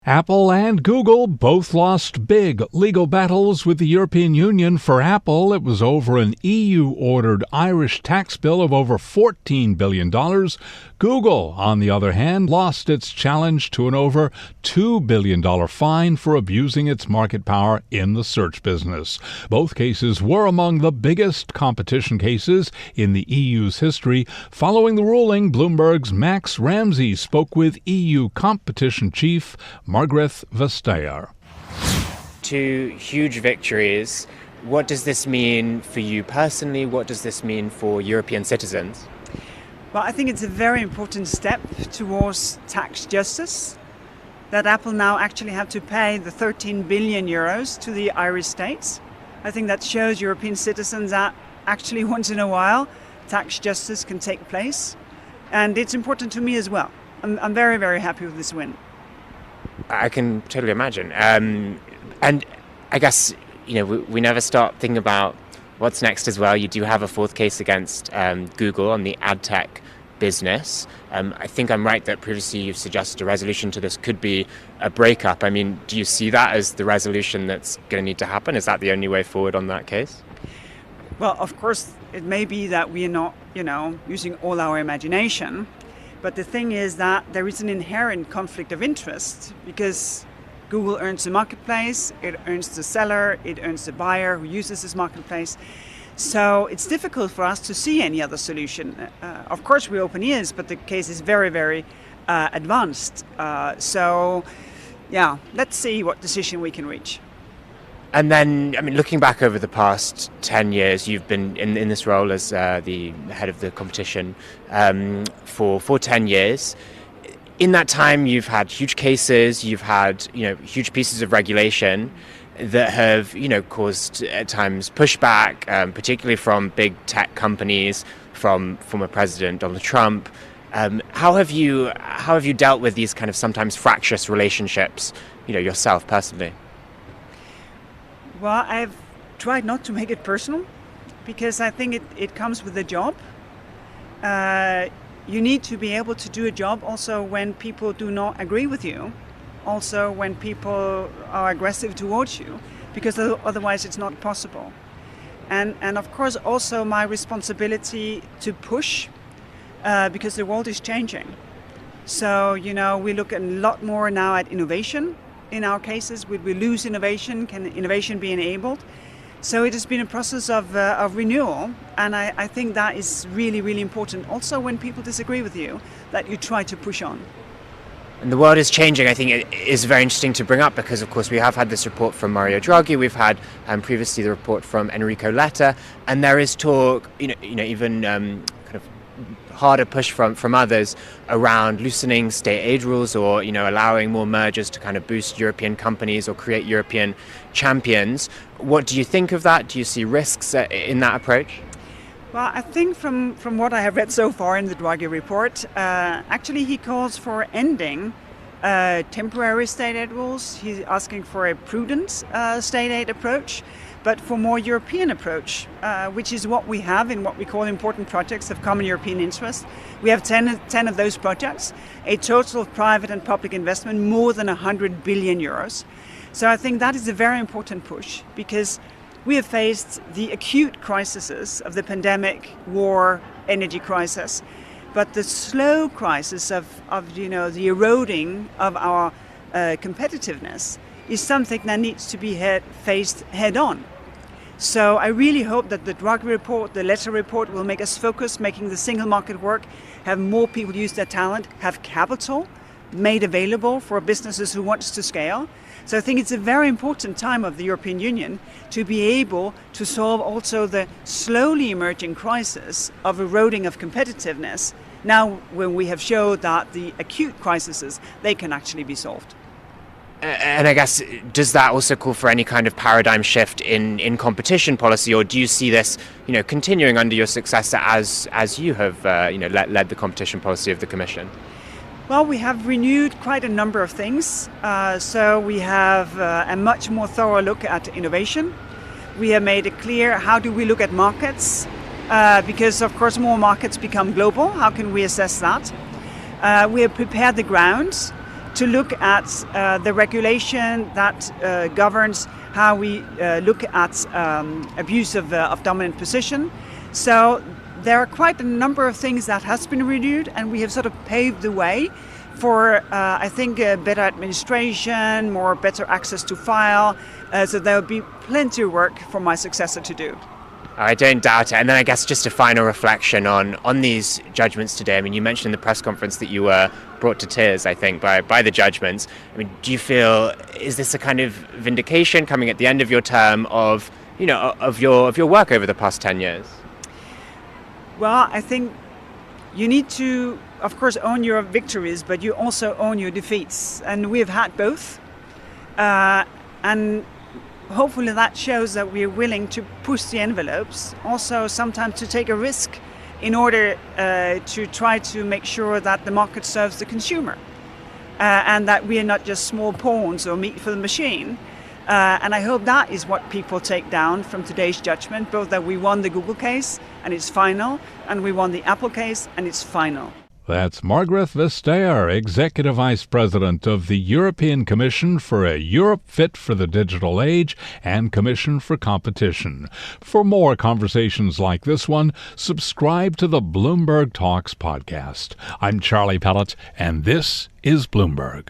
Apple and Google both lost big legal battles with the European Union. For Apple, it was over an EU-ordered Irish tax bill of over $14 billion. Google, on the other hand, lost its challenge to an over $2 billion fine for abusing its market power in the search business. Both cases were among the biggest competition cases in the EU's history. Following the ruling, Bloomberg's Max Ramsay spoke with EU competition chief Margrethe Vestager. Two huge victories. What does this mean for you personally? What does this mean for European citizens? Well, I think it's a very important step towards tax justice, that Apple now actually have to pay the 13 billion euros to the Irish states. I think that shows European citizens that actually once in a while tax justice can take place. And it's important to me as well. I'm very, very happy with this win. I can totally imagine. And I guess, we never stop thinking about what's next as well. You do have a fourth case against Google on the ad tech business. I think I'm right that previously you've suggested a resolution to this could be a breakup. I mean, do you see that as the resolution that's going to need to happen? Is that the only way forward on that case? Well, of course, it may be that we are not, using all our imagination. But the thing is that there is an inherent conflict of interest because Google earns the marketplace, it earns the seller, it earns the buyer who uses this marketplace. So it's difficult for us to see any other solution. Of course, we open ears, but the case is very, very advanced. So, let's see what decision we can reach. And then, looking back over the past 10 years, you've been in this role as the head of the competition for 10 years. In that time, you've had huge cases, you've had, huge pieces of regulation that have, caused at times pushback, particularly from big tech companies, from former President Donald Trump. How have you dealt with these kind of sometimes fractious relationships, yourself personally? Well, I've tried not to make it personal because I think it comes with the job. You need to be able to do a job also when people do not agree with you, also when people are aggressive towards you, because otherwise it's not possible. And of course also my responsibility to push because the world is changing. So, we look a lot more now at innovation. In our cases, would we lose innovation? Can innovation be enabled? So it has been a process of renewal, and I think that is really, really important. Also, when people disagree with you, that you try to push on. And the world is changing. I think it is very interesting to bring up because, of course, we have had this report from Mario Draghi. We've had previously the report from Enrico Letta, and there is talk, even kind of harder push from others around loosening state aid rules or, allowing more mergers to kind of boost European companies or create European champions. What do you think of that? Do you see risks in that approach? Well, I think from what I have read so far in the Draghi report, actually he calls for ending temporary state aid rules. He's asking for a prudent state aid approach, but for more European approach, which is what we have in what we call important projects of common European interest. We have 10 of those projects, a total of private and public investment more than 100 billion euros. So I think that is a very important push because we have faced the acute crises of the pandemic, war, energy crisis, but the slow crisis of the eroding of our competitiveness is something that needs to be faced head on. So I really hope that the Draghi report, the Letta report will make us focus, making the single market work, have more people use their talent, have capital made available for businesses who want to scale. So I think it's a very important time of the European Union to be able to solve also the slowly emerging crisis of eroding of competitiveness. Now when we have showed that the acute crises, they can actually be solved. And I guess, does that also call for any kind of paradigm shift in competition policy, or do you see this, continuing under your successor as you have, led the competition policy of the Commission? Well, we have renewed quite a number of things. So we have a much more thorough look at innovation. We have made it clear how do we look at markets, because of course more markets become global. How can we assess that? We have prepared the ground to look at the regulation that governs how we look at abuse of dominant position. So there are quite a number of things that has been renewed, and we have sort of paved the way for, I think, better administration, better access to file. So there will be plenty of work for my successor to do. I don't doubt it. And then I guess just a final reflection on these judgments today. I mean, you mentioned in the press conference that you were brought to tears, I think, by the judgments. I mean, do you feel, is this a kind of vindication coming at the end of your term of your work over the past 10 years? Well, I think you need to, of course, own your victories, but you also own your defeats. And we have had both. And hopefully that shows that we're willing to push the envelopes, also sometimes to take a risk in order to try to make sure that the market serves the consumer and that we are not just small pawns or meat for the machine. And I hope that is what people take down from today's judgment, both that we won the Google case and it's final, and we won the Apple case and it's final. That's Margrethe Vestager, Executive Vice President of the European Commission for a Europe Fit for the Digital Age and Commission for Competition. For more conversations like this one, subscribe to the Bloomberg Talks podcast. I'm Charlie Pellet, and this is Bloomberg.